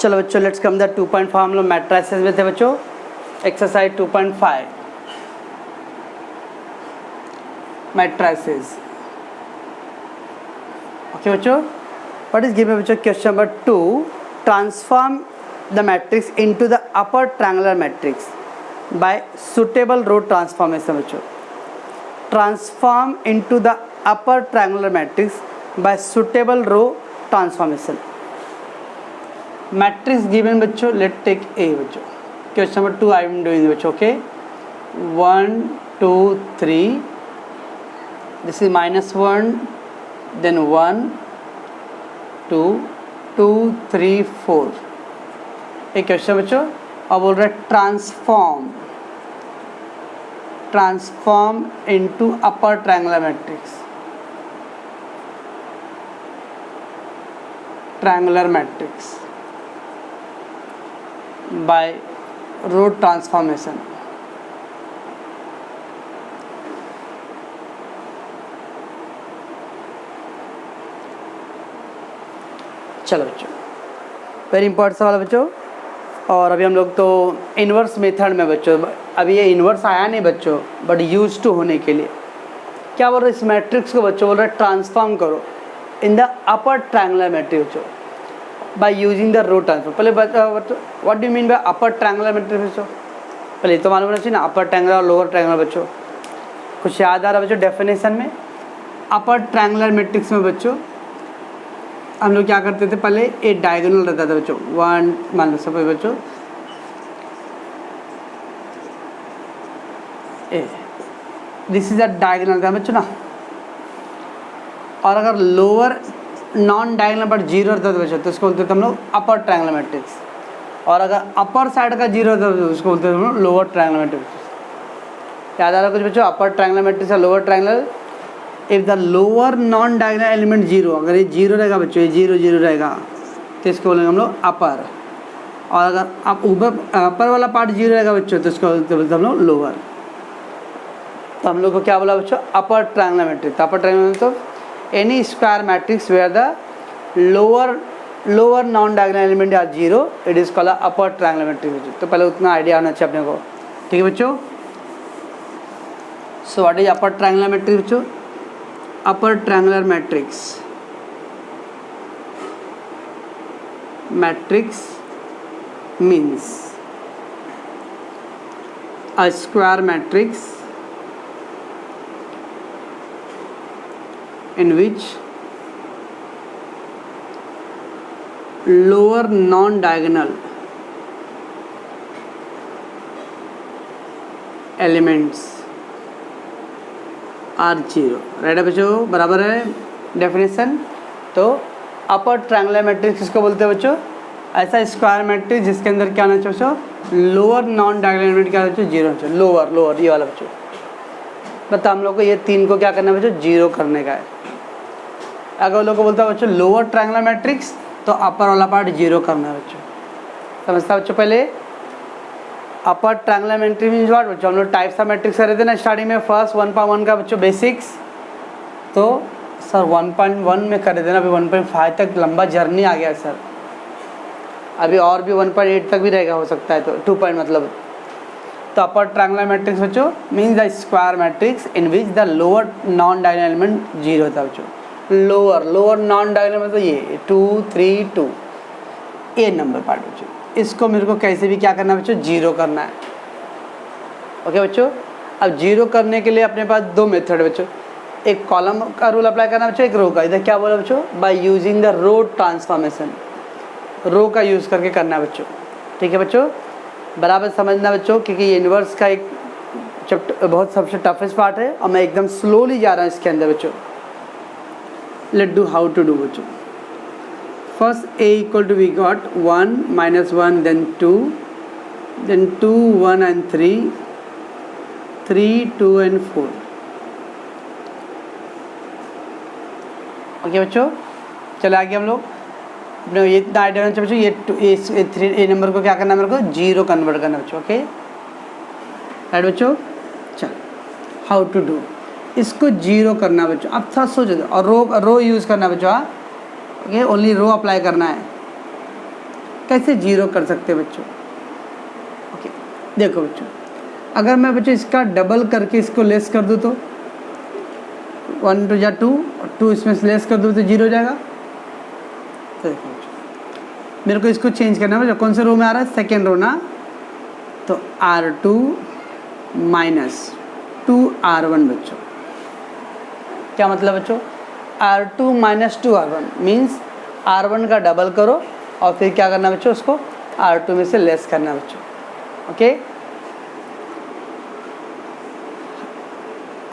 चलो बच्चों let's come the 2.5 हम लोग मैट्रिसेस में थे बच्चों। Exercise 2.5 matrices. ओके बच्चों, व्हाट इज गिवन बच्चों? Question number 2, transform the matrix into the upper triangular matrix by suitable row transformation. बच्चों transform into the upper triangular matrix by suitable row transformation. Matrix given बच्चों, let take a बच्चों। Question number 2 I am doing बच्चों। Okay 1 2 3, this is -1 then 1 2 2 3 4। एक question बच्चों अब बोल रहा है transform into upper triangular matrix, triangular matrix by row transformation. चलो बच्चों वेरी इंपॉर्टेंट सवाल बच्चों। और अभी हम लोग तो इन्वर्स मेथड में बच्चों, अभी ये इन्वर्स आया नहीं बच्चों, बट यूज टू होने के लिए क्या बोल रहे हैं, इस मैट्रिक्स को बच्चों बोल रहे हैं ट्रांसफॉर्म करो in the upper triangular matrix बच्चों by using the row transform. पहले बच्चों what do mean by upper triangular matrix बच्चों? पहले तो मालूम होना चाहिए ना, अपर ट्रायंगुलर और लोअर ट्रायंगुलर बच्चों। कुछ याद आ रहा है बच्चों डेफिनेशन में? अपर ट्रायंगुलर मैट्रिक्स में बच्चों हम लोग क्या करते थे, पहले एक डायगोनल रहता था बच्चों, 1 मान लो सपोज बच्चों ए, दिस इज अ डायगोनल था बच्चों ना। और अगर लोअर नॉन डायगोनल पर 0 रहता था बच्चों तो उसको बोलते थे हम लोग अपर ट्रायंगुलर मैट्रिक्स। और अगर अपर साइड का 0 रहता था तो उसको बोलते थे हम लोग लोअर ट्रायंगुलर मैट्रिक्स। याद आ रहा है कुछ बच्चों? अपर ट्रायंगुलर मैट्रिक्स और lower triangular. If the lower non diagonal element 0, अगर ये 0 रहेगा बच्चों, ये 0 0 रहेगा तो इसको बोलेंगे हम लोग अपर। और अगर आप ऊपर अपर वाला पार्ट 0 रहेगा बच्चों तो इसको बोलते हम लोग लोअर। तो हम लोग को क्या बोला बच्चों? Upper triangular matrix. Upper triangular तो any square matrix where the lower non diagonal element are 0, it is called upper triangular matrix बच्चों। तो पहले उतना आइडिया होना चाहिए अपने को, ठीक है बच्चों? So what is upper triangular matrix बच्चों? upper triangular matrix means a square matrix in which lower non-diagonal elements are 0। Right है बच्चों, बराबर है डेफिनेशन। तो अपर ट्रायंगुलर मैट्रिक्स किसको बोलते हैं बच्चों? ऐसा स्क्वायर मैट्रिक्स जिसके अंदर क्या होना चाहिए बच्चों? लोअर नॉन डायगोनल एलिमेंट क्या होना चाहिए? 0 होना चाहिए। लोअर ये वाला बच्चों। मतलब हम लोग को ये 3 को क्या करना है बच्चों? 0 करने का है। अगर लोग को बोलता है बच्चों लोअर ट्रायंगुलर मैट्रिक्स तो अपर वाला पार्ट 0 करना है बच्चों। समझता बच्चों? पहले अपर ट्रायंगुलर मैट्रिक्स मीन्स व्हाट बच्चों? हम लोग टाइप्स ऑफ मैट्रिक्स कर रहे थे ना स्टार्टिंग में, फर्स्ट 1.1 का बच्चों बेसिक्स। तो सर 1.1 में कर रहे थे ना, अभी 1.5 तक लंबा जर्नी आ गया सर, अभी और भी 1.8 तक भी रहेगा हो सकता है, तो 2 पॉइंट मतलब। तो अपर ट्रायंगुलर मैट्रिक्स बच्चों means the square matrix in which the lower non diagonal element 0 होता है बच्चों। लोअर नॉन डायगोनल मतलब ये 2 3 2 ए नंबर पार्ट बच्चों। इसको मेरे को कैसे भी क्या करना है बच्चों? 0 करना है। ओके बच्चों, अब 0 करने के लिए अपने पास 2 मेथड बच्चों, एक कॉलम का रूल अप्लाई करना बच्चों, एक रो का। इधर क्या बोला बच्चों? By using the row transformation, row का यूज़ करके करना है बच्चों। ठीक है बच्चों, बराबर समझना बच्चों, क्योंकि ये इन्वर्स का एक चैप्टर बहुत सबसे टफेस्ट पार्ट है और मैं एकदम स्लोली जा रहा हूँ इसके अंदर बच्चों। Let do how to do बच्चों। First a equal to we got 1 minus 1 then 2 1 and 3 2 and 4। Okay बच्चों, चलो आगे हम लोग अपने ये इतना आइडिया होना चाहिए बच्चों। ये 3 ए नंबर को क्या करना है मेरे को? 0 कन्वर्ट करना बच्चों। ओके राइट बच्चों, चलो हाउ टू डू, इसको 0 करना बच्चों। अब थोड़ा सोचो, और रो यूज़ करना बच्चों। हाँ ओके, ओनली रो अप्लाई करना है। कैसे जीरो कर सकते हैं बच्चों? ओके देखो बच्चों, अगर मैं बच्चों इसका डबल करके इसको लेस कर दूँ तो 1 2 जा 2 और 2 इसमें से लेस कर दूँ तो जीरो हो जाएगा। तो देखो बच्चों, मेरे को इसको चेंज करना है बच्चों, कौन से रो में आ रहा है? सेकेंड रो ना, तो R2 माइनस 2R1 बच्चों। क्या मतलब बच्चों? R2 minus 2R1 means R1 का डबल करो और फिर क्या करना बच्चों? उसको R2 में से लेस करना बच्चों। ओके,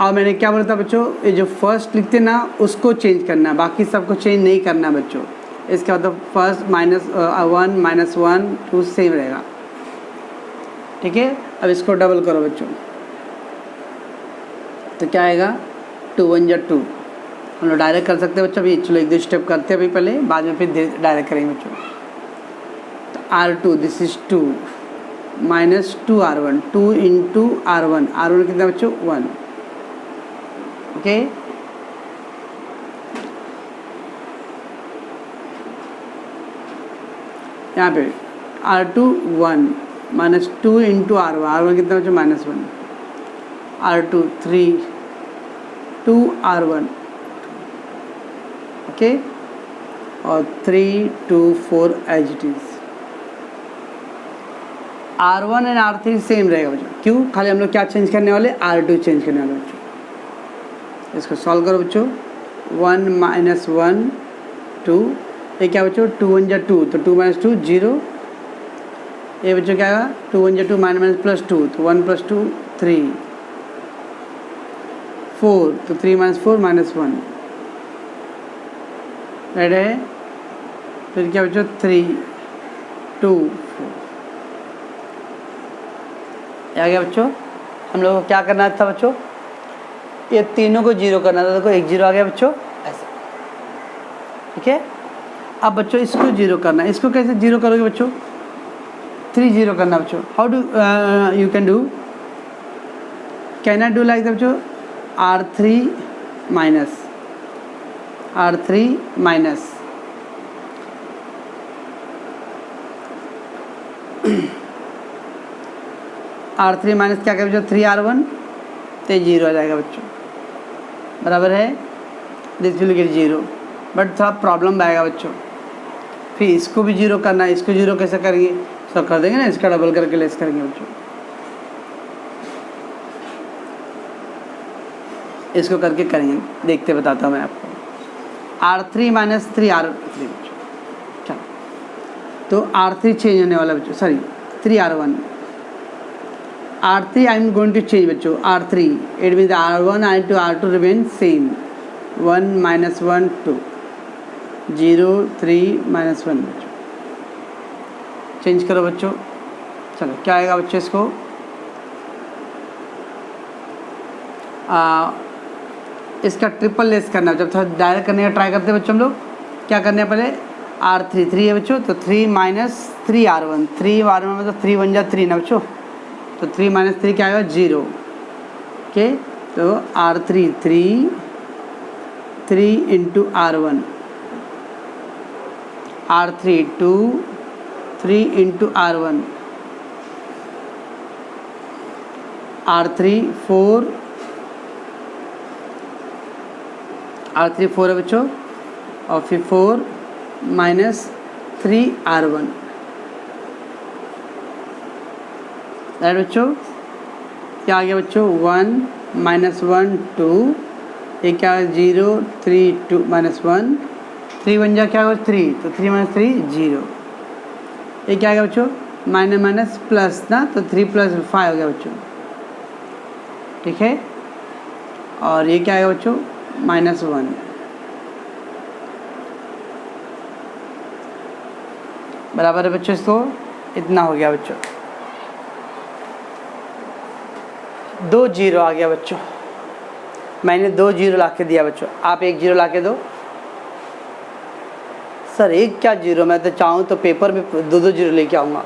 और मैंने क्या बोला था बच्चों? ये जो फर्स्ट लिखते ना उसको चेंज करना है, बाकी सबको चेंज नहीं करना बच्चों। इसका मतलब फर्स्ट -1 -1 2 सेम रहेगा। ठीक है, अब इसको डबल करो बच्चों, तो क्या आएगा? 2 1 जा 2। हम लोग डायरेक्ट कर सकते हैं बच्चों। अभी चलो 1 2 स्टेप करते हैं अभी पहले, बाद में फिर डायरेक्ट करेंगे बच्चों। तो R2 this is 2 minus 2R1, 2 into R1, R1 कितना बच्चों? 1। ओके, यहाँ पे R2 1 minus 2 into R1, R1 कितना बच्चों? -1। R2 3 2R1। ओके, और 3 2 4 as it is. R1 and R3 same रहेगा बच्चों। क्यों? खाली हम लोग क्या चेंज करने वाले? R2 चेंज करने वाले बच्चों। इसको सॉल्व करो बच्चों। 1 - 1 2, ये क्या बच्चों? 2 1 जा 2, तो 2 - 2 0। ये बच्चों क्या आएगा? 2 1 जा 2 माइनस प्लस 2, तो 1 + 2 3 4, तो 3 - 4 -1 राइट है। फिर क्या बच्चों? 3 2 4 आ गया बच्चों। हम लोगों को क्या करना था बच्चों? ये तीनों को जीरो करना था। देखो 1 0 आ गया बच्चों, ऐसा। ठीक है, अब बच्चों इसको जीरो करना है। इसको कैसे जीरो करोगे बच्चों? 3 0 करना बच्चों। How do you can do? Can I do like that बच्चों? R3 माइनस R3 माइनस क्या करें बच्चों? 3R1, तो 0 आ जाएगा बच्चों, बराबर है। दिस विल गेट 0, बट थोड़ा प्रॉब्लम आएगा बच्चों। फिर इसको भी 0 करना है। इसको 0 कैसे करेंगे? सब कर देंगे ना, इसका डबल करके लेस करेंगे बच्चों। इसको करके करेंगे, देखते बताता हूँ मैं आपको। R3 माइनस 3R3 बच्चों। चलो, तो R3 चेंज होने वाला बच्चों, sorry 3R1। R3 I am going to change बच्चों। R3 it means R1 and R2 remain same। 1 - 1 2 0 3 -1 बच्चों। चेंज करो बच्चों। चलो क्या आएगा बच्चों? इसको इसका ट्रिपल लेस करना है। जब थोड़ा डायरेक्ट करने का ट्राई करते हैं बच्चों हम लोग, क्या करने हैं पहले? R3 3 है बच्चों, तो 3 - 3R1, 3R1 मतलब 3 1 जा 3 ना बच्चों, तो 3 - 3 क्या आएगा? 0। ओके, तो R3 3 into R1, R3 2 3 into R1, R3 4 है बच्चों, और फिर 4 - 3R1 राइट बच्चों। क्या आ गया बच्चों? 1 - 1 2, ये क्या है? 0 3 2 -1, 3 1 जा क्या होगा? 3, तो 3 - 3 0। ये क्या आ गया बच्चों? माइनस प्लस ना, तो 3 + 5 हो गया बच्चों। ठीक है, और ये क्या आएगा बच्चों? -1। बराबर है बच्चों। इसको इतना हो गया बच्चों। 2 0 आ गया बच्चों। मैंने 2 0 ला के दिया बच्चों, आप 1 0 ला के दो। सर एक क्या 0? मैं तो चाहूँ तो पेपर में 2 0 लेके आऊँगा।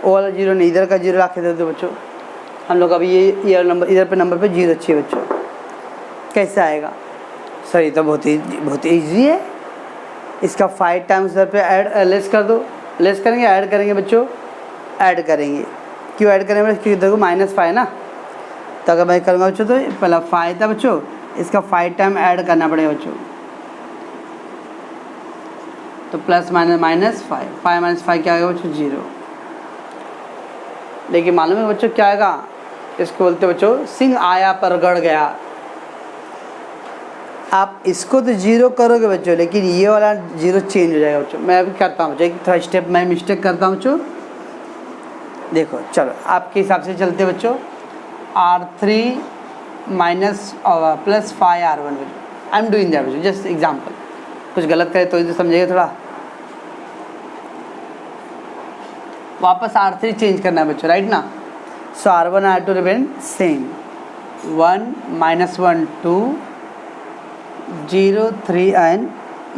वो वाला 0 नहीं, इधर का 0 ला के दे दो बच्चों। हम लोग अभी ये नंबर, इधर पे नंबर पे 0 चाहिए बच्चों। कैसे आएगा? सर ये तो बहुत ईजी है। इसका 5 टाइम्स इधर पे ऐड लेस कर दो, लेस करेंगे, ऐड करेंगे बच्चों, ऐड करेंगे। क्यों ऐड करेंगे? क्योंकि देखो -5 ना, तो अगर मैं करूँगा बच्चों तो पहला 5 था बच्चों, इसका 5 टाइम ऐड करना पड़ेगा बच्चों, तो प्लस माइनस -5, 5 - 5 क्या आएगा बच्चों? 0। लेकिन मालूम है बच्चों क्या आएगा? इसको बोलते बच्चों सिंह आया पर गड़ गया। आप इसको तो 0 करोगे बच्चों, लेकिन ये वाला 0 चेंज हो जाएगा बच्चों। मैं अभी करता हूँ बच्चों, एक थोड़ा स्टेप मैं मिस्टेक करता हूँ बच्चों। देखो चलो आपके हिसाब से चलते बच्चों, R3 माइनस प्लस 5R1 बच्चों। आई एम डूइंग दैट बच्चों, जस्ट एग्जाम्पल। कुछ गलत करे तो समझिएगा थोड़ा। वापस R3 चेंज करना है बच्चों, राइट ना? सो R1 R2 remain same, 1 -1 2 0 3 and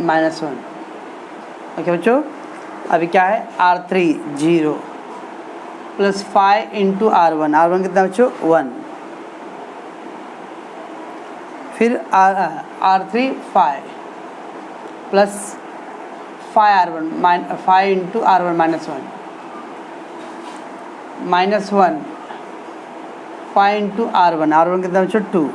-1। Okay बच्चों, अभी क्या है? R3 0 plus 5 into R1, R1 कितना बच्चों? 1। फिर R3 5 plus 5R1 5 into R1 -1 -1 5 into R1 कितना बच्चों? 2।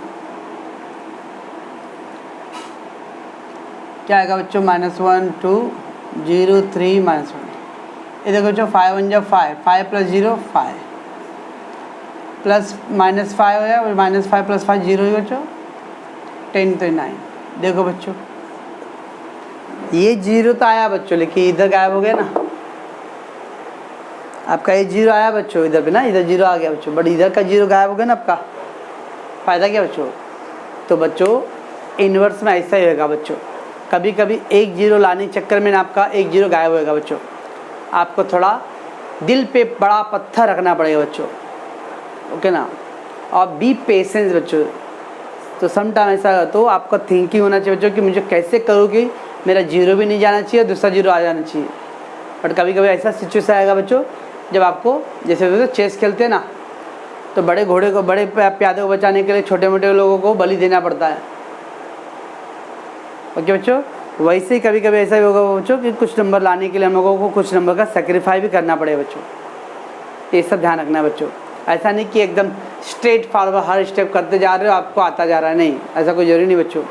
क्या आएगा बच्चों? -1 2 0 3 -1। ये देखो बच्चों 5 1 जब 5, 5 प्लस 0 5 प्लस -5 हो गया, -5 प्लस 5 0 ही बच्चों, 10 तो 9। देखो बच्चों ये 0 तो आया बच्चों, लेकिन इधर गायब हो गया ना। आपका ये 0 आया बच्चों इधर पे ना, इधर 0 आ गया बच्चों, बट इधर का 0 गायब हो गया ना आपका। फ़ायदा क्या बच्चों? तो बच्चों इन्वर्स में ऐसा ही होगा बच्चों, कभी कभी एक 0 लाने के चक्कर में ना आपका एक 0 गायब होएगा बच्चों। आपको थोड़ा दिल पे बड़ा पत्थर रखना पड़ेगा बच्चों, ओके ना? और बी पेशेंस बच्चों। तो सम टाइम ऐसा तो आपका थिंकिंग होना चाहिए बच्चों कि मुझे कैसे करूँ कि मेरा 0 भी नहीं जाना चाहिए और दूसरा 0 आ जाना चाहिए। बट कभी कभी ऐसा सिचुएशन आएगा बच्चों जब आपको, जैसे चेस खेलते हैं ना, तो बड़े घोड़े को, बड़े प्यादे को बचाने के लिए छोटे मोटे लोगों को बलि देना पड़ता है। ओके बच्चों, वैसे ही कभी कभी ऐसा भी होगा बच्चों कि कुछ नंबर लाने के लिए हम लोगों को कुछ नंबर का सेक्रीफाई भी करना पड़ेगा बच्चों। ये सब ध्यान रखना है बच्चों। ऐसा नहीं कि एकदम स्ट्रेट फॉरवर्ड हर स्टेप करते जा रहे हो आपको आता जा रहा है, नहीं, ऐसा कोई जरूरी नहीं बच्चों।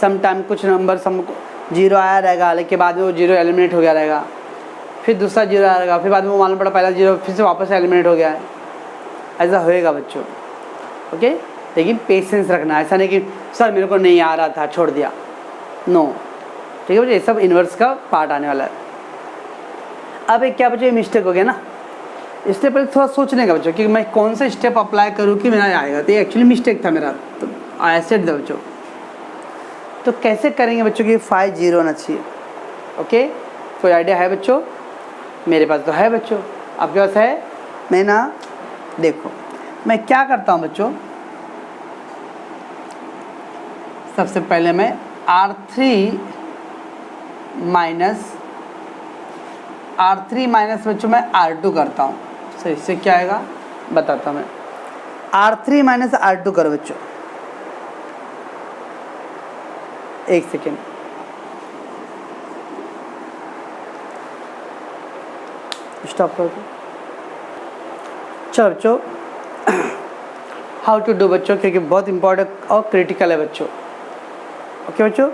सम टाइम कुछ नंबर 0 आया रहेगा, लेकिन बाद में वो 0 एलिमिनेट हो गया रहेगा, फिर दूसरा 0 आया रहेगा, फिर बाद में वो मालूम पड़ा पहला 0 फिर से वापस एलिमिनेट हो गया है। ऐसा होएगा बच्चों, ओके। लेकिन पेशेंस रखना, ऐसा नहीं कि सर मेरे को नहीं आ रहा था छोड़ दिया, नो। ठीक है बच्चों, ये सब इन्वर्स का पार्ट आने वाला है। अब एक क्या बच्चों, ये मिस्टेक हो गया ना, इसलिए पहले थोड़ा सोचने का बच्चों कि मैं कौन सा स्टेप अप्लाई करूँ कि मेरा आएगा। तो ये एक्चुअली मिस्टेक था मेरा, तो आई सेड द बच्चों। तो कैसे करेंगे बच्चों कि 5 0 होना चाहिए? ओके, कोई आइडिया है बच्चों? मेरे पास तो है बच्चों, आपके पास है? मैं ना, देखो मैं क्या करता हूँ बच्चों, सबसे पहले मैं R3 माइनस बच्चों मैं R2 करता हूँ। सही, इससे क्या आएगा बताता हूँ मैं। R3 माइनस R2 करो बच्चों, एक सेकेंड। स्टॉप करो। चलो बच्चों, हाउ टू डू बच्चों, क्योंकि बहुत इंपॉर्टेंट और क्रिटिकल है बच्चों। ओके बच्चों,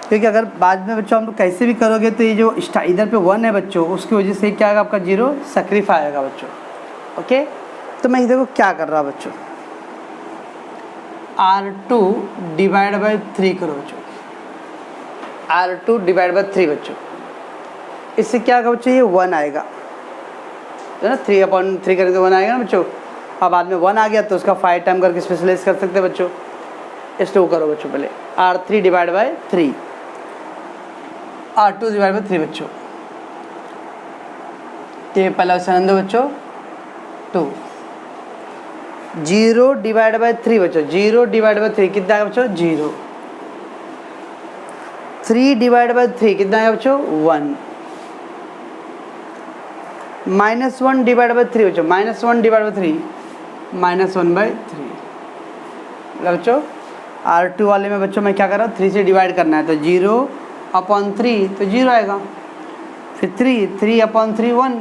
क्योंकि अगर बाद में बच्चों हम लोग कैसे भी करोगे तो ये जो इधर पे 1 है बच्चों, उसकी वजह से क्या आएगा आपका 0 सेक्रीफाई आएगा बच्चों। ओके, तो मैं देखो क्या कर रहा बच्चों, R2 डिवाइड बाई 3 करो बच्चों, R2 डिवाइड बाई 3 बच्चों। इससे क्या आएगा बच्चों, ये 1 आएगा, है ना। 3/3 करके 1 आएगा ना बच्चों। अब बाद में 1 आ गया तो उसका 5 टाइम करके स्पेशलाइज कर सकते हैं बच्चों। इसलिए करो बच्चों, पहले R3 divide by 3, R2 divide by 3 बच्चों। ये पहला ऑप्शन दो बच्चों 2। 0 डिवाइड बाई 3 बच्चों, 0 डिवाइड बाई 3 कितना आएगा बच्चों, 0। 3 डिवाइड बाई 3 कितना आएगा बच्चों, 1। -1 डिवाइड बाई 3 बच्चों, -1 डिवाइड बाई 3 -1/3 बच्चों। R2 वाले में बच्चों मैं क्या कर रहा हूँ, 3 से डिवाइड करना है, तो 0/3 तो 0 आएगा। फिर 3/3 1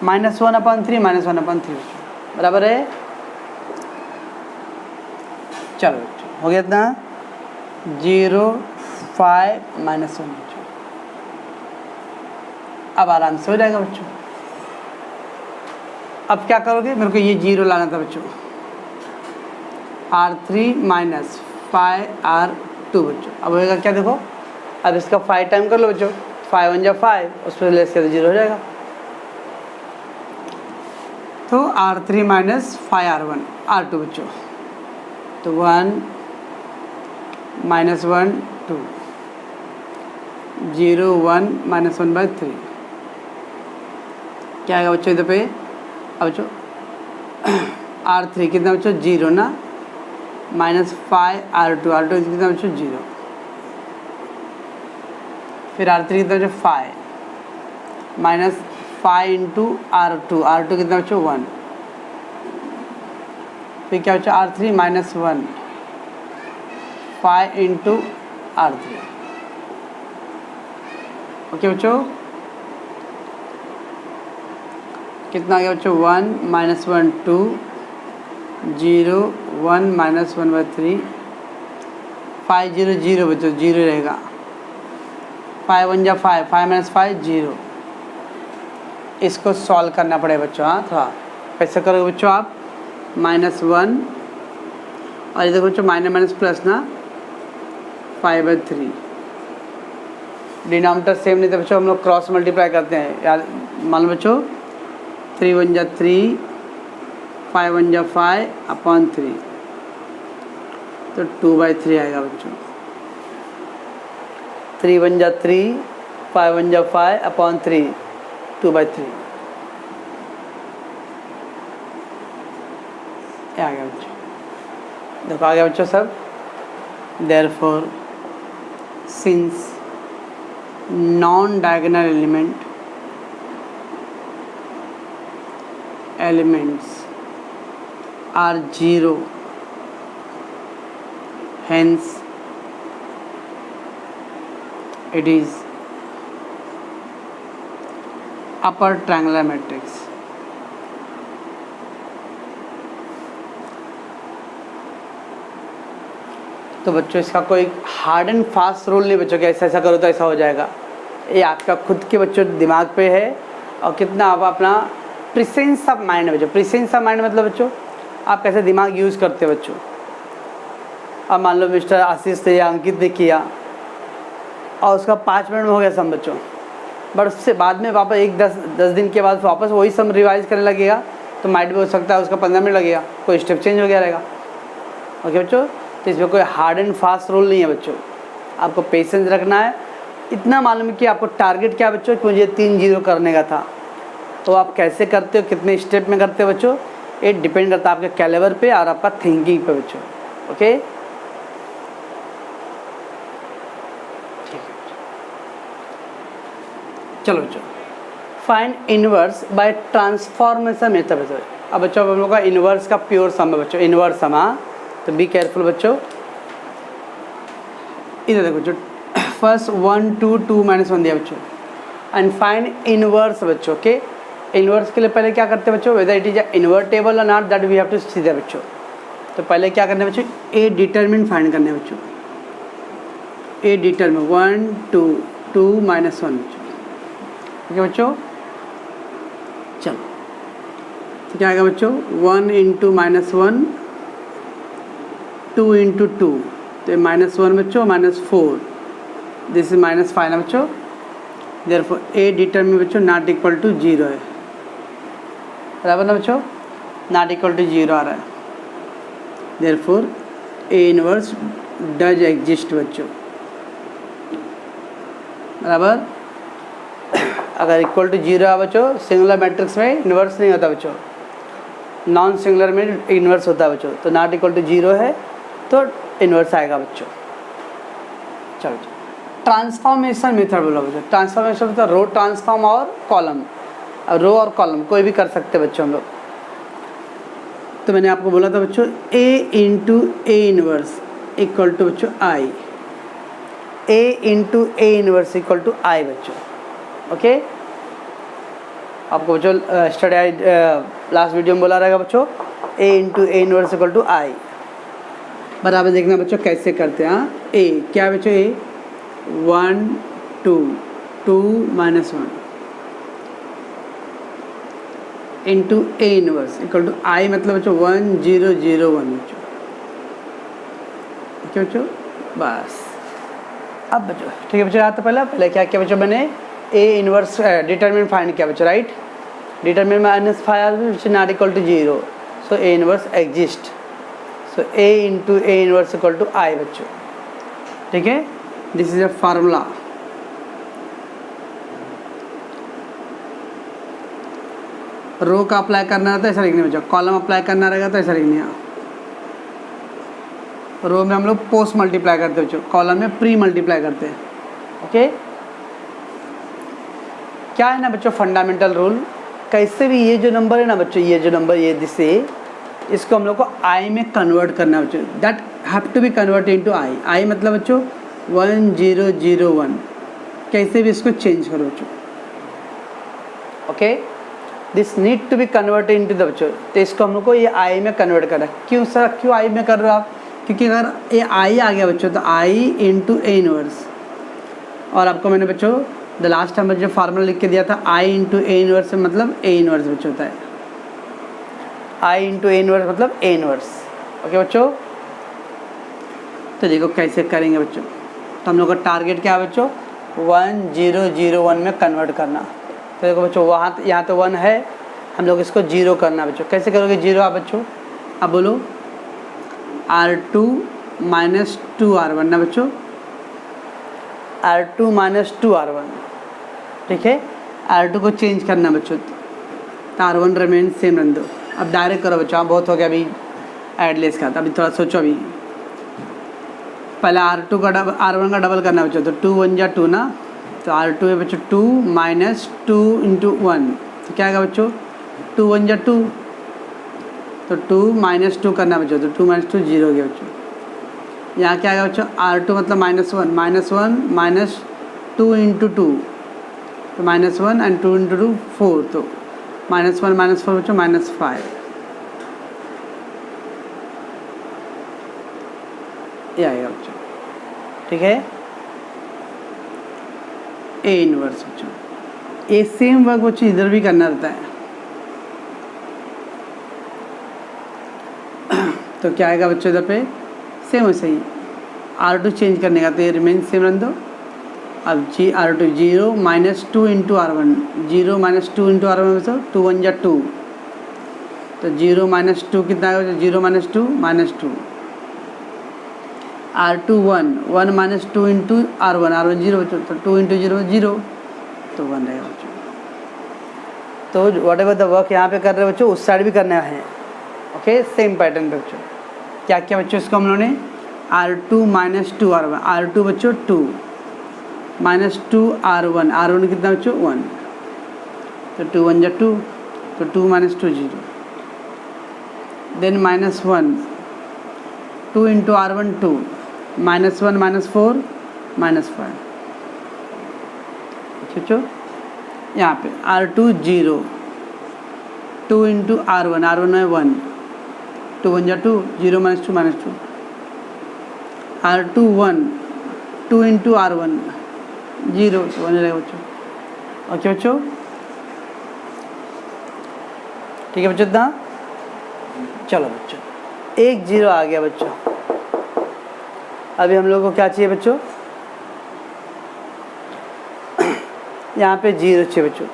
-1/3 -1/3 बराबर है। चलो हो गया इतना 0 5 -1 बच्चों। अब आराम से हो जाएगा बच्चों। अब क्या करोगे, मेरे को ये 0 लाना था बच्चों, R3 माइनस 5R2 बच्चों। अब होएगा क्या, देखो अब इसका 5 टाइम कर लो बच्चों, 5 1 जा 5, उस पर लेस कर 0 हो जाएगा। तो R3 माइनस 5R1 R2 बच्चों, तो 1 -1 2 0 1 -1/3 क्या आएगा बच्चों इधर पे। अब बच्चों R3 कितना बच्चों 0 ना, -5R2 कितना बच्चों 0, फिर R3 कितना बच्चों 5 माइनस 5 इंटू R2 कितना बच्चों 1, फिर क्या बच्चों R3 -1 5 इंटू R3। ओके बच्चों, कितना आ गया बच्चों 1 -1 2 0 1 -1/3 5 0 0 बच्चों 0 रहेगा, 5 1 जा 5 5 -5 0। इसको सॉल्व करना पड़ेगा बच्चों। हाँ थोड़ा कैसे करोगे बच्चों आप, -1 और इधर बच्चों माइनस प्लस ना 5/3, डिनोमिनेटर सेम नहीं था बच्चों, हम लोग क्रॉस मल्टीप्लाई करते हैं यार। मान लो बच्चों 3 1 जा 3 5 1 जा 5/3, तो 2/3 आएगा बच्चों। 3 1 जा 3 5 1 जा 5/3 2/3 आ गया बच्चों। देखो आ गया बच्चों सब। Therefore since non diagonal elements are 0, hence it is upper triangular matrix। तो बच्चों इसका कोई हार्ड एंड फास्ट रूल नहीं बच्चों कि ऐसा ऐसा करो तो ऐसा हो जाएगा। ये आपका खुद के बच्चों दिमाग पे है और कितना आप अपना प्रेजेंस ऑफ माइंड है बच्चों। प्रेजेंस ऑफ माइंड मतलब बच्चों आप कैसे दिमाग यूज़ करते हो बच्चों। अब मान लो मिस्टर आशीष ने या अंकित ने किया और उसका 5 मिनट में हो गया सम बच्चों, बट उससे बाद में वापस 10 दिन के बाद वापस वही सम रिवाइज करने लगेगा तो माइंड में हो सकता है उसका 15 मिनट लगेगा, कोई स्टेप चेंज हो गया रहेगा। ओके बच्चों, तो इसमें कोई हार्ड एंड फास्ट रूल नहीं है बच्चों, आपको पेशेंस रखना है। इतना मालूम है कि आपको टारगेट क्या बच्चों कि मुझे 3 0 करने का था, तो आप कैसे करते हो, कितने स्टेप में करते हो बच्चों, ये डिपेंड करता है आपके कैलिबर पे और आपका थिंकिंग पे बच्चों। ओके ठीक है, चलो बच्चों find inverse by transformation method बच्चों। अब बच्चों हम लोग का इनवर्स का प्योर सम है बच्चों, इनवर्स सम। हाँ तो बी केयरफुल बच्चों। इधर देखो बच्चों, फर्स्ट 1 2 2 -1 दिया बच्चों एंड फाइंड इनवर्स बच्चों। ओके इनवर्स के लिए पहले क्या करते हैं बच्चों, वेदर इट इज इनवर्टेबल और not, that we have to see that बच्चों। तो पहले क्या करना है बच्चों, ए डिटरमिन फाइंड करना है बच्चों। ए डिटरमिन 1 2 2 -1 बच्चों। ठीक है बच्चों, चलो तो क्या आएगा बच्चों 1 इंटू -1 2 इंटू 2, तो -1 बच्चों -4, दिस इज -5 ना बच्चों। देयरफॉर ए डिटरमिन बच्चों नॉट इक्वल टू 0 है, बराबर ना बच्चों, नॉट इक्वल टू 0 आ रहा है। Therefore A inverse does exist बच्चों, बराबर। अगर इक्वल टू 0 है बच्चों, सिंगुलर मैट्रिक्स में इन्वर्स नहीं होता बच्चों, नॉन सिंगुलर में इन्वर्स होता है बच्चों। तो नॉट इक्वल टू 0 है तो इन्वर्स आएगा बच्चों। चलो ट्रांसफॉर्मेशन मेथड बोला बच्चों। ट्रांसफॉर्मेशन मतलब रो ट्रांसफॉर्म और कॉलम, रो और कॉलम कोई भी कर सकते हैं बच्चों हम लोग। तो मैंने आपको बोला था बच्चों A into A inverse equal to बच्चों I, A into A inverse equal to I बच्चों। ओके, आपको बच्चों स्टडी आई लास्ट वीडियो में बोला रहेगा बच्चों a into A inverse equal to I. बराबर देखना बच्चों कैसे करते हैं। हाँ, a क्या है बच्चों, a 1 2 2 minus 1 into A inverse equal to I, मतलब बच्चों 1 0 0 1 बच्चों। ओके बच्चों, बस अब बच्चों ठीक है बच्चों, यहाँ तो पहले क्या किया बच्चों, मैंने ए इनवर्स डिटरमिनेंट फाइंड किया बच्चों, right. Determinant minus 5 which not equal to 0, so A inverse exist, so A into A inverse equal to I बच्चों। ठीक है, this is a formula. Row का अप्लाई करना रहता है ऐसा लिखने बच्चों, कॉलम अप्लाई करना रहेगा तो ऐसा लिखने। रो में हम लोग पोस्ट मल्टीप्लाई करते हैं बच्चों, कॉलम में प्री मल्टीप्लाई करते हैं। ओके, क्या है ना बच्चों फंडामेंटल रूल, कैसे भी ये जो नंबर है ना बच्चों, ये जो नंबर ये जिससे इसको हम लोग को आई में कन्वर्ट करना है बच्चों, that have to be convert into I. I मतलब बच्चों 1 0 0 1, कैसे भी इसको चेंज करो बच्चों। Okay, this need to be convert into the बच्चों, तो इसको हम लोग को ये आई में कन्वर्ट करना है। क्यों सर, क्यों आई में कर रहे हो आप, क्योंकि अगर ये आई आ गया बच्चों तो आई इंटू ए इनवर्स, और आपको मैंने बच्चों द लास्ट टाइम जो फार्मूला लिख के दिया था आई इंटू ए इनवर्स मतलब ए इनवर्स बच्चों होता है, आई इंटू ए इनवर्स मतलब ए इनवर्स। ओके बच्चों, तो देखो कैसे करेंगे बच्चों, तो हम लोग का टारगेट क्या है बच्चों, 1 0 0 1 में कन्वर्ट करना। तो देखो बच्चों वहाँ यहाँ तो 1 है, हम लोग इसको 0 करना बच्चों। कैसे करोगे 0 आप बच्चों, अब बोलो R2 माइनस 2R1 ना बच्चों, R2 माइनस 2R1। ठीक है, R2 को चेंज करना बच्चों, तो R1 रिमेन सेम रन दो। अब डायरेक्ट करो बच्चों, बहुत हो गया अभी एडलेस का, अभी थोड़ा सोचो। अभी पहले R2 का R1 का डबल करना बच्चों, तो 2 1 जा 2 ना, तो R2 है बच्चों 2 माइनस 2 इंटू 1, तो क्या आएगा बच्चों 2 1 जा 2, तो 2 माइनस 2 करना बच्चों, तो 2 माइनस 2 0 हो गया बच्चों। यहाँ क्या आएगा बच्चों, R2 मतलब माइनस 1 माइनस 2 इंटू 2, तो माइनस 1 एंड 2 इंटू 2 4, तो माइनस 1 माइनस 4 बच्चों माइनस 5। ये आएगा बच्चों। ठीक है, ए इनवर्स बच्चों, ए सेम वर्क बच्चों इधर भी करना रहता है। तो क्या आएगा बच्चों इधर पे सेम वैसे ही, R2 चेंज करने का, तो ये रिमेन सेम रन दो। अब R2 0 minus 2 into R1, 0 minus 2 into R1 बच्चों 2 1 जा 2, तो 0 माइनस 2 कितना आएगा, 0 minus 2 minus 2। R2 1 minus 2 into R1 0 बच्चों, तो 2 इंटू 0 0, तो 1 रहेगा बच्चों। तो वट एवर द वर्क यहाँ पे कर रहे बच्चों उस साइड भी करना है। ओके, सेम पैटर्न पे बच्चों क्या किया बच्चों, इसको हम लोगों ने R2 माइनस 2 R1, R2 बच्चों 2 माइनस 2 R1 कितना बच्चों 1, तो 2 1 जा 2, तो 2 minus 2 0, then minus 1 2 into R1 2, minus 1 minus 4 minus 5। बच्चों यहाँ पे R2 0 2 इंटू R1 है 1, 2 1 जा 2, 0 minus 2 minus 2। R2 1 2 into R1 0, तो 1 रहेगा बच्चों। ओके बच्चों, ठीक है बच्चों इतना। चलो बच्चों 1 0 आ गया बच्चों। अभी हम लोग को क्या चाहिए बच्चों, यहाँ पे 0 चाहिए बच्चों,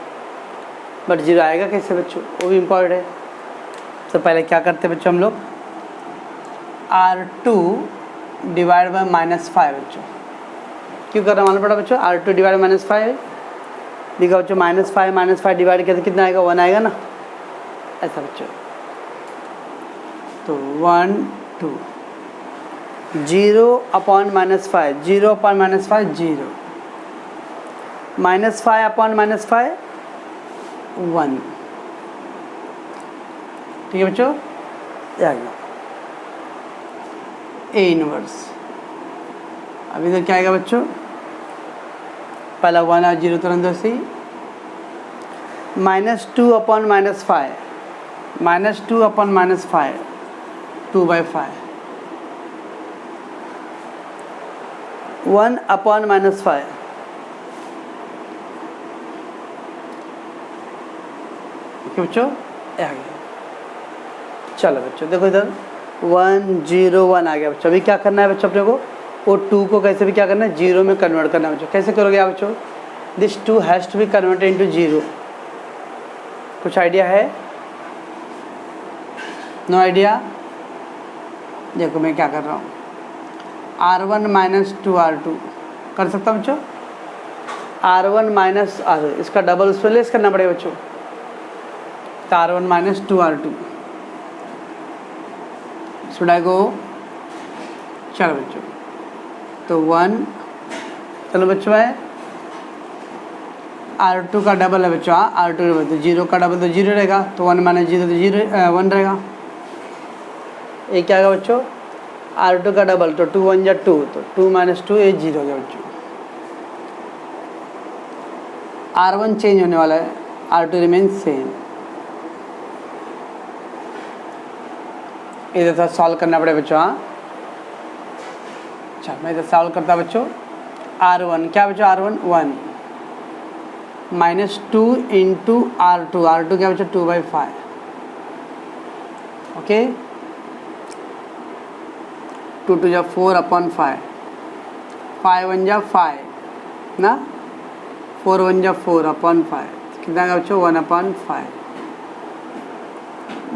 बट 0 आएगा कैसे बच्चों, वो भी इम्पॉर्टेंट है। तो पहले क्या करते हैं बच्चों हम लोग, R2 डिवाइड बाय माइनस 5 बच्चों। क्यों कर रहा मालूम पड़ा बच्चों, R2 डिवाइड बाय माइनस 5 देखा बच्चों, माइनस 5 डिवाइड करके कितना आएगा, 1 आएगा ना, ऐसा बच्चों। तो 1 2 0 upon minus 5, 0 upon minus 5 0, minus 5 upon minus 5 1। ठीक है बच्चों, आ गया ए इनवर्स। अब इधर क्या आएगा बच्चों, पहला 1 और 0 तुरंत से ही -2 अपॉन -5, -2 अपॉन -5, 2/5, 1 अपॉन -5, ओके बच्चों, ये आ गया। चलो बच्चों देखो इधर 1 0 1 आ गया बच्चों। अभी क्या करना है बच्चों अपने को, वो 2 को कैसे भी क्या करना है, 0 में कन्वर्ट करना है बच्चों। कैसे करोगे आप बच्चों, this 2 has to be converted into 0। कुछ आइडिया है? No idea? देखो मैं क्या कर रहा हूँ, R1 माइनस 2 R2 कर सकता हूँ बच्चों। R1 माइनस R, इसका डबल उसमें लेस करना पड़ेगा बच्चों, तो R1 minus 2 R2। Should I गो? चलो बच्चों, तो 1, चलो बच्चों है R2 का डबल है बच्चों, हाँ R2 का डबल, तो 0 का डबल तो 0 रहेगा, तो 1 माइनस 0 तो 0 1 रहेगा। ये क्या होगा बच्चों, R2 का डबल, तो 2 1 जा 2, तो 2 माइनस 2 ये 0 हो गया बच्चों। R1 चेंज होने वाला है, R2 रिमेन्स सेम। इधर थोड़ा सॉल्व करना पड़ेगा बच्चों, हाँ। अच्छा मैं इधर सॉल्व करता बच्चों। R1 क्या बच्चों, R1 1 -2 इंटू R2, R2 क्या बच्चों 2/5, ओके। 2 2 जा 4 अपॉन 5, 5 1 जा 5 ना, 4 1 जा 4 अपॉन 5, कितना का बच्चों 1/5,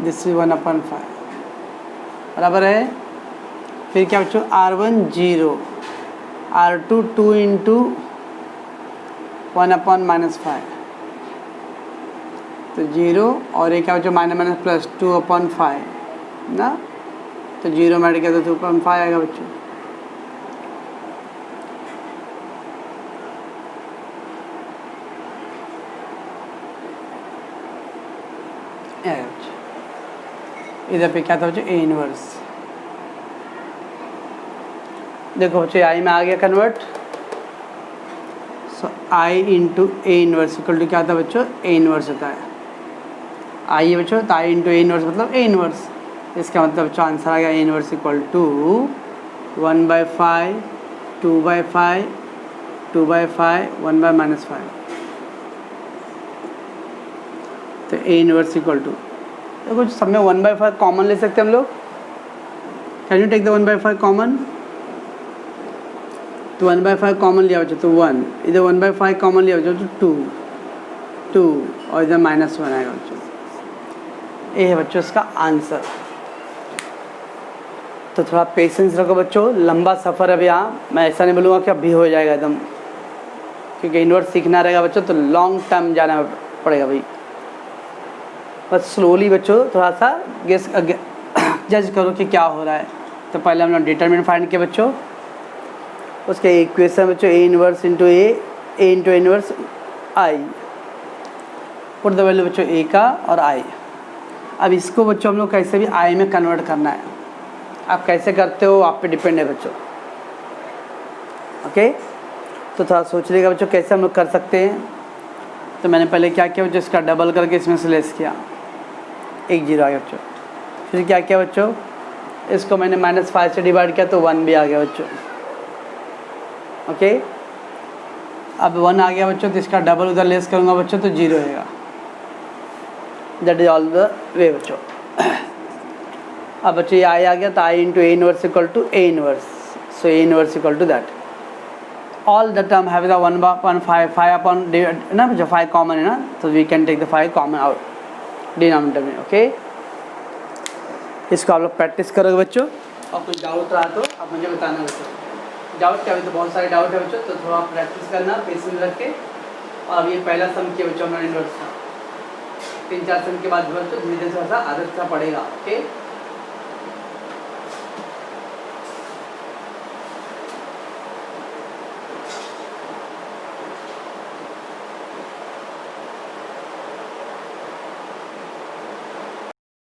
दिस इज 1/5 बराबर है। फिर क्या बच्चों R1 0, R2 2 इंटू 1/-5, तो 0, और ये क्या बच्चों माइनस प्लस 2/5 ना, तो 0 में ऐड किया तो 2/5 आएगा बच्चों। इधर पे क्या था बच्चों, ए इनवर्स। देखो बच्चों आई में आ गया convert, so I into A inverse equal to क्या था बच्चों, ए इनवर्स होता है। आई है बच्चों, तो आई इंटू ए इनवर्स मतलब ए इनवर्स। इसका मतलब बच्चों आंसर आ गया ए इनवर्स इक्वल टू 1/5, 2/5, 2/5, 1/-5। तो ए इनवर्स इक्वल टू, देखो सब में 1/5 कॉमन ले सकते हैं हम लोग। Can you take the 1/5 common, तो 1/5 कॉमन लिया बच्चों तो 1, इधर 1/5 कॉमन लिया बच्चों तो 2 और इधर -1 आएगा बच्चों। ये है बच्चों इसका आंसर। तो थोड़ा पेशेंस रखो बच्चों, लंबा सफ़र है अभी। यहाँ मैं ऐसा नहीं बोलूँगा कि अभी हो जाएगा एकदम, क्योंकि इन्वर्स सीखना रहेगा बच्चों तो लॉन्ग टर्म जाना पड़ेगा भाई। बस स्लोली बच्चों थोड़ा सा गेस जज करो कि क्या हो रहा है। तो पहले हम लोग डिटरमिनेंट फाइंड किए बच्चों, उसके इक्वेशन बच्चों A inverse into A into inverse I, put the value बच्चों ए का और आई। अब इसको बच्चों हम लोग कैसे भी आई में कन्वर्ट करना है। आप कैसे करते हो आप पे डिपेंड है बच्चों, ओके। तो थोड़ा सोच लीजिएगा बच्चों कैसे हम लोग कर सकते हैं। तो मैंने पहले क्या किया बच्चों, इसका डबल करके इसमें से लेस किया, 1 0 आ गया बच्चों। फिर क्या किया बच्चों, इसको मैंने -5 से डिवाइड किया तो 1 भी आ गया बच्चों, ओके। अब 1 आ गया बच्चों, तो इसका डबल उधर लेस करूँगा बच्चों तो 0 रहेगा। That is all the way बच्चों। अब बच्चों ये आई आ गया, तो I into A inverse equal to A inverse, so A inverse equal to that all the term have the 1/5 5 upon ना बच्चों 5 कॉमन है ना, तो we can take the 5 common out denominator में, ओके। इसको आप लोग प्रैक्टिस करोगे बच्चों, और कुछ डाउट रहा तो आप मुझे बताना बच्चों। डाउट क्या, अभी तो बहुत सारे डाउट है बच्चों, तो थोड़ा प्रैक्टिस करना पेशेंस रख के। और अब ये पहला सम किया बच्चों हमने इनवर्स का, 3 4 सम के बाद बच्चों धीरे धीरे थोड़ा सा आदत सा पड़ेगा, ओके।